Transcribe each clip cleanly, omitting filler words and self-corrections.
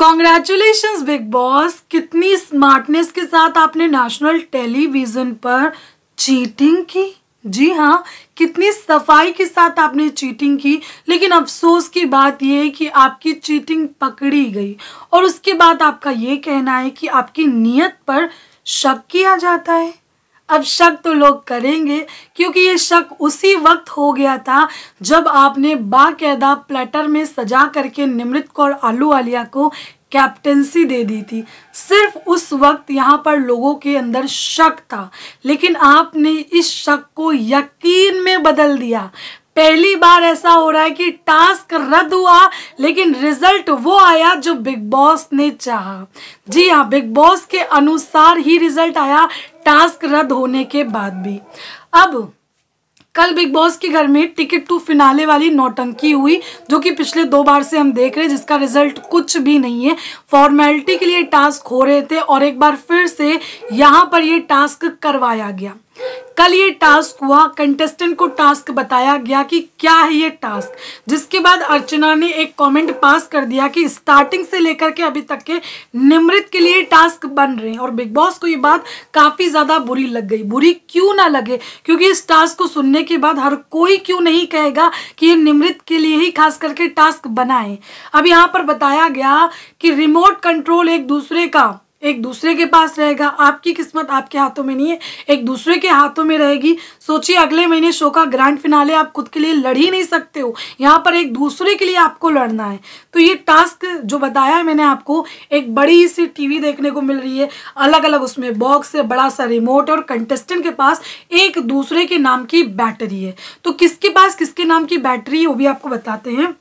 Congratulations big boss, कितनी smartness के साथ आपने नेशनल टेलीविजन पर चीटिंग की। जी हाँ, कितनी सफाई के साथ आपने चीटिंग की। लेकिन अफसोस की बात यह है कि आपकी चीटिंग पकड़ी गई और उसके बाद आपका ये कहना है कि आपकी नीयत पर शक किया जाता है। अब शक तो लोग करेंगे क्योंकि ये शक उसी वक्त हो गया था जब आपने बाकायदा प्लेटर में सजा करके निमृत कौर आलूवालिया को कैप्टेंसी दे दी थी। सिर्फ उस वक्त यहाँ पर लोगों के अंदर शक था, लेकिन आपने इस शक को यकीन में बदल दिया। पहली बार ऐसा हो रहा है कि टास्क रद्द हुआ लेकिन रिजल्ट वो आया जो बिग बॉस ने चाहा। जी हाँ, बिग बॉस के अनुसार ही रिजल्ट आया टास्क रद्द होने के बाद भी। अब कल बिग बॉस के घर में टिकट टू फिनाले वाली नौटंकी हुई, जो कि पिछले 2 बार से हम देख रहे हैं, जिसका रिजल्ट कुछ भी नहीं है। फॉर्मेलिटी के लिए टास्क हो रहे थे और एक बार फिर से यहाँ पर ये टास्क करवाया गया। कल ये टास्क हुआ, कंटेस्टेंट को टास्क बताया गया कि क्या है ये टास्क, जिसके बाद अर्चना ने एक कमेंट पास कर दिया कि स्टार्टिंग से लेकर के अभी तक के निमृत के लिए टास्क बन रहे हैं। और बिग बॉस को ये बात काफी ज्यादा बुरी लग गई। बुरी क्यों ना लगे, क्योंकि इस टास्क को सुनने के बाद हर कोई क्यों नहीं कहेगा कि ये निमृत के लिए ही खास करके टास्क बनाए। अब यहाँ पर बताया गया कि रिमोट कंट्रोल एक दूसरे के पास रहेगा। आपकी किस्मत आपके हाथों में नहीं है, एक दूसरे के हाथों में रहेगी। सोचिए, अगले महीने शो का ग्रैंड फिनाले आप खुद के लिए लड़ ही नहीं सकते हो, यहाँ पर एक दूसरे के लिए आपको लड़ना है। तो ये टास्क जो बताया है मैंने आपको, एक बड़ी सी टीवी देखने को मिल रही है, अलग अलग उसमें बॉक्स है, बड़ा सा रिमोट और कंटेस्टेंट के पास एक दूसरे के नाम की बैटरी है। तो किसके पास किसके नाम की बैटरी है वो भी आपको बताते हैं।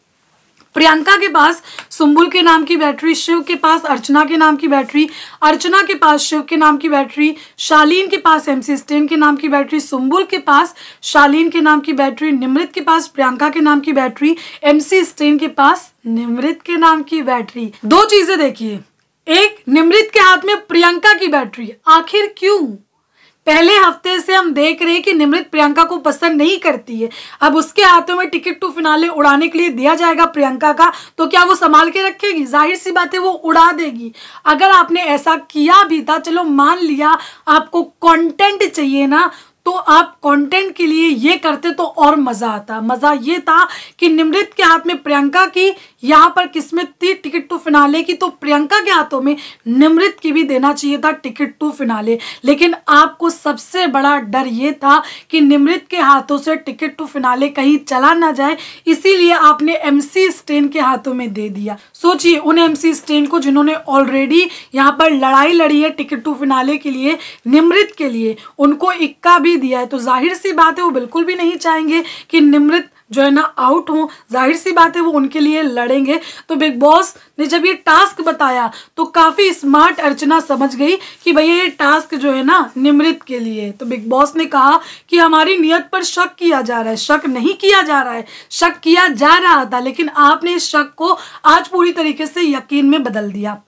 प्रियंका के पास सुम्बुल के नाम की बैटरी, शिव के पास अर्चना के नाम की बैटरी, अर्चना के पास शिव के नाम की बैटरी, शालीन के पास MC स्टेन के नाम की बैटरी, सुम्बुल के पास शालीन के नाम की बैटरी, निमृत के पास प्रियंका के नाम की बैटरी, MC स्टेन के पास निमृत के नाम की बैटरी। 2 चीजें देखिए, एक, निमृत के हाथ में प्रियंका की बैटरी, आखिर क्यों? पहले हफ्ते से हम देख रहे हैं कि निमृत प्रियंका को पसंद नहीं करती है। अब उसके हाथों में टिकट टू फिनाले उड़ाने के लिए दिया जाएगा प्रियंका का, तो क्या वो संभाल के रखेगी? जाहिर सी बात है वो उड़ा देगी। अगर आपने ऐसा किया भी था, चलो मान लिया आपको कंटेंट चाहिए ना, तो आप कंटेंट के लिए ये करते तो और मजा आता। मजा ये था कि निमृत के हाथ में प्रियंका की यहाँ पर किस्मत थी टिकट टू फिनाले की, तो प्रियंका के हाथों में निमृत की भी देना चाहिए था टिकट टू फिनाले। लेकिन आपको सबसे बड़ा डर ये था कि निमृत के हाथों से टिकट टू फिनाले कहीं चला ना जाए, इसीलिए आपने MC स्टेन के हाथों में दे दिया। सोचिए, उन MC स्टेन को जिन्होंने ऑलरेडी यहाँ पर लड़ाई लड़ी है टिकट टू फिनाले के लिए, निमृत के लिए, उनको इक्का भी दिया है, तो जाहिर सी बात है वो बिल्कुल भी नहीं चाहेंगे कि निमृत जो है ना आउट हो। जाहिर सी बात है वो उनके लिए लड़ेंगे। तो बिग बॉस ने जब ये टास्क बताया तो काफी स्मार्ट अर्चना समझ गई कि भैया ये टास्क जो है ना निमृत के लिए। तो बिग बॉस ने कहा कि हमारी नियत पर शक किया जा रहा है। शक नहीं किया जा रहा है, शक किया जा रहा था, लेकिन आपने इस शक को आज पूरी तरीके से यकीन में बदल दिया।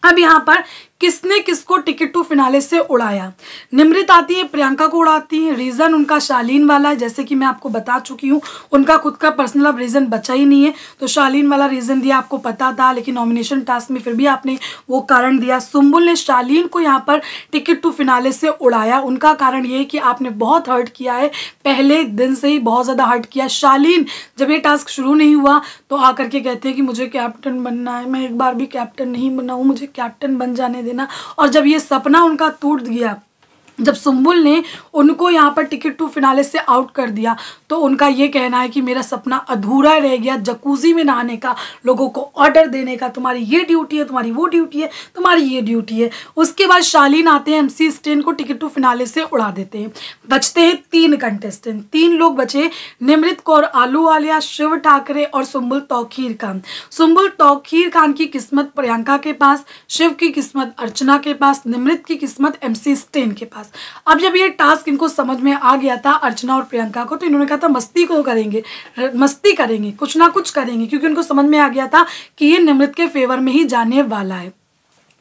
अब यहाँ पर किसने किसको टिकट टू फिनाले से उड़ाया? निमृत आती है, प्रियंका को उड़ाती है। रीजन उनका शालीन वाला है, जैसे कि मैं आपको बता चुकी हूँ। उनका खुद का पर्सनल अब रीजन बचा ही नहीं है, तो शालीन वाला रीजन दिया, आपको पता था, लेकिन नॉमिनेशन टास्क में फिर भी आपने वो कारण दिया। सुम्बुल ने शालीन को यहाँ पर टिकट टू फिनाले से उड़ाया। उनका कारण ये है कि आपने बहुत हर्ट किया है, पहले दिन से ही बहुत ज़्यादा हर्ट किया। शालीन जब ये टास्क शुरू नहीं हुआ तो आकर के कहते हैं कि मुझे कैप्टन बनना है, मैं एक बार भी कैप्टन नहीं बना हूँ, मुझे कैप्टन बन जाने देना। और जब ये सपना उनका टूट गया, जब सुम्बुल ने उनको यहाँ पर टिकट टू फिनाले से आउट कर दिया, तो उनका ये कहना है कि मेरा सपना अधूरा रह गया, जकूजी में नहाने का, लोगों को ऑर्डर देने का, तुम्हारी ये ड्यूटी है, तुम्हारी वो ड्यूटी है, तुम्हारी ये ड्यूटी है। उसके बाद शालीन आते हैं, MC स्टेन को टिकट टू फिनाले से उड़ा देते हैं। बचते हैं 3 कंटेस्टेंट, 3 लोग बचे, निमृत कौर आलूवालिया, शिव ठाकरे और सुम्बुल तौकीर खान। सुम्बुल तौकीर खान की किस्मत प्रियंका के पास, शिव की किस्मत अर्चना के पास, निमृत की किस्मत MC स्टेन के पास। अब जब ये टास्क इनको समझ में आ गया था अर्चना और प्रियंका को, तो इन्होंने कहा था मस्ती को करेंगे, मस्ती करेंगे, कुछ ना कुछ करेंगे, क्योंकि उनको समझ में आ गया था कि ये निमृत के फेवर में ही जाने वाला है।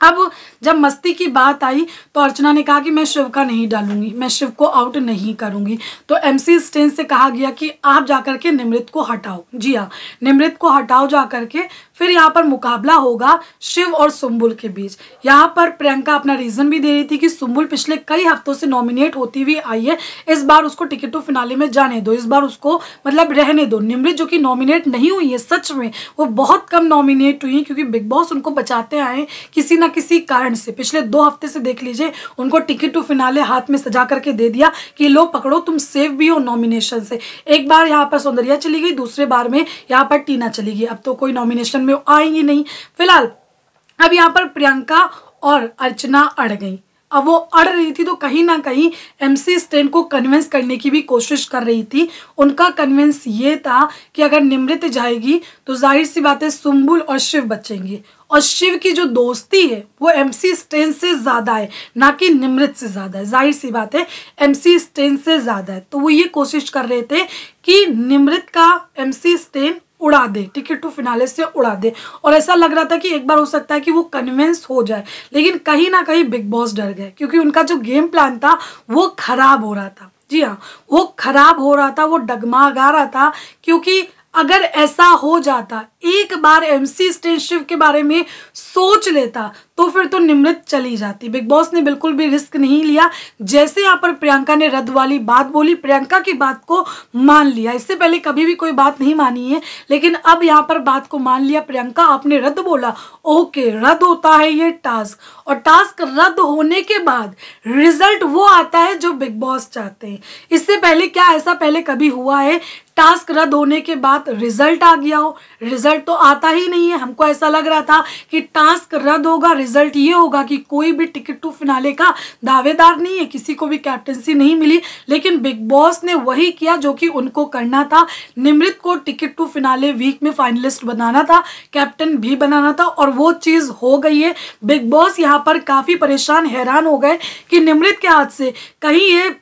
अब जब मस्ती की बात आई तो अर्चना ने कहा कि मैं शिव का नहीं डालूंगी, मैं शिव को आउट नहीं करूंगी। तो MC स्टेन से कहा गया कि आप जाकर के निमृत को हटाओ। जी हाँ, निमृत को हटाओ जा करके, फिर यहाँ पर मुकाबला होगा शिव और सुम्बुल के बीच। यहाँ पर प्रियंका अपना रीजन भी दे रही थी कि सुम्बुल पिछले कई हफ्तों से नॉमिनेट होती हुई आई है, इस बार उसको टिकट टू फिनाले में जाने दो, इस बार उसको मतलब रहने दो। निमृत जो कि नॉमिनेट नहीं हुई है, सच में वो बहुत कम नॉमिनेट हुई है क्योंकि बिग बॉस उनको बचाते आए किसी ना किसी कारण से। पिछले 2 हफ्ते से देख लीजिए, उनको टिकट टू फिनाले हाथ में सजा करके दे दिया कि लो पकड़ो, तुम सेफ भी हो नॉमिनेशन से। एक बार यहाँ पर सौंदर्या चली गई, दूसरे बार में यहाँ पर टीना चली गई, अब तो कोई नॉमिनेशन में आएंगी नहीं। फिलहाल अब यहाँ पर प्रियंका और अर्चना अड़ गई। अब वो अड़ रही थी तो कहीं ना कहीं MC स्टैन को कन्विंस करने की भी कोशिश कर रही थी। उनका कन्विंस ये था कि अगर निमृत जाएगी तो जाहिर सी बात है सुम्बुल और शिव बचेंगे, और शिव की जो दोस्ती है वो MC स्टैन से ज़्यादा है, ना कि निमृत से ज़्यादा है। जाहिर सी बात है MC स्टैन से ज़्यादा है, तो वो ये कोशिश कर रहे थे कि निमृत का MC स्टैन उड़ा दे, टिकट टू फिनाले से उड़ा दे। और ऐसा लग रहा था कि एक बार हो सकता है कि वो कन्विंस हो जाए, लेकिन कहीं ना कहीं बिग बॉस डर गए क्योंकि उनका जो गेम प्लान था वो खराब हो रहा था। जी हाँ, वो खराब हो रहा था, वो डगमगा रहा था। क्योंकि अगर ऐसा हो जाता, एक बार MC स्टैन शिव के बारे में सोच लेता तो फिर तो निमृत चली जाती। बिग बॉस ने बिल्कुल भी रिस्क नहीं लिया। जैसे यहाँ पर प्रियंका ने रद्द वाली बात बोली, प्रियंका की बात को मान लिया। इससे पहले कभी भी कोई बात नहीं मानी है, लेकिन अब यहाँ पर बात को मान लिया। प्रियंका आपने रद्द बोला, ओके रद्द होता है ये टास्क, और टास्क रद्द होने के बाद रिजल्ट वो आता है जो बिग बॉस चाहते हैं। इससे पहले क्या ऐसा पहले कभी हुआ है टास्क रद्द होने के बाद रिजल्ट आ गया हो? रिजल्ट तो आता ही नहीं है। हमको ऐसा लग रहा था कि टास्क रद्द होगा, रिजल्ट ये होगा कि कोई भी टिकट टू फिनाले का दावेदार नहीं है, किसी को भी कैप्टनसी नहीं मिली। लेकिन बिग बॉस ने वही किया जो कि उनको करना था। निमृत को टिकट टू फिनाले वीक में फाइनलिस्ट बनाना था, कैप्टन भी बनाना था, और वो चीज़ हो गई है। बिग बॉस यहाँ पर काफ़ी परेशान हैरान हो गए कि निमृत के हाथ से कहीं ये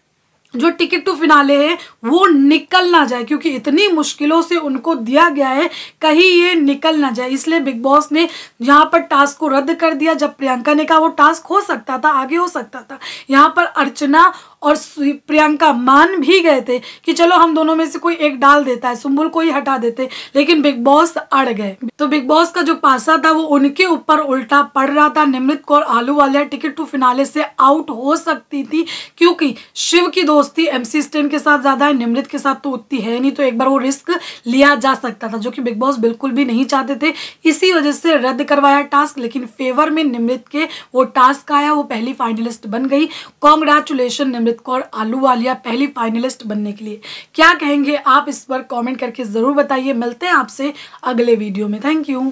जो टिकट टू फिनाले है वो निकल ना जाए, क्योंकि इतनी मुश्किलों से उनको दिया गया है, कहीं ये निकल ना जाए। इसलिए बिग बॉस ने यहाँ पर टास्क को रद्द कर दिया। जब प्रियंका ने कहा वो टास्क हो सकता था, आगे हो सकता था, यहाँ पर अर्चना और प्रियंका मान भी गए थे कि चलो हम दोनों में से कोई एक डाल देता है, सुम्बुल को ही हटा देते, लेकिन बिग बॉस अड़ गए। तो बिग बॉस का जो पासा था वो उनके ऊपर उल्टा पड़ रहा था। Nimrit Kaur Ahluwalia ticket to finale से आउट हो सकती थी, क्योंकि शिव की दोस्ती MC स्टैन के साथ ज्यादा है, निमृत के साथ तो उतनी है नहीं, तो एक बार वो रिस्क लिया जा सकता था, जो कि बिग बॉस बिल्कुल भी नहीं चाहते थे। इसी वजह से रद्द करवाया टास्क, लेकिन फेवर में निमृत के वो टास्क आया, वो पहली फाइनलिस्ट बन गई। कॉन्ग्रेचुलेशन निमृत कौर आलूवालिया पहली फाइनलिस्ट बनने के लिए। क्या कहेंगे आप इस पर कमेंट करके जरूर बताइए। मिलते हैं आपसे अगले वीडियो में। Thank you.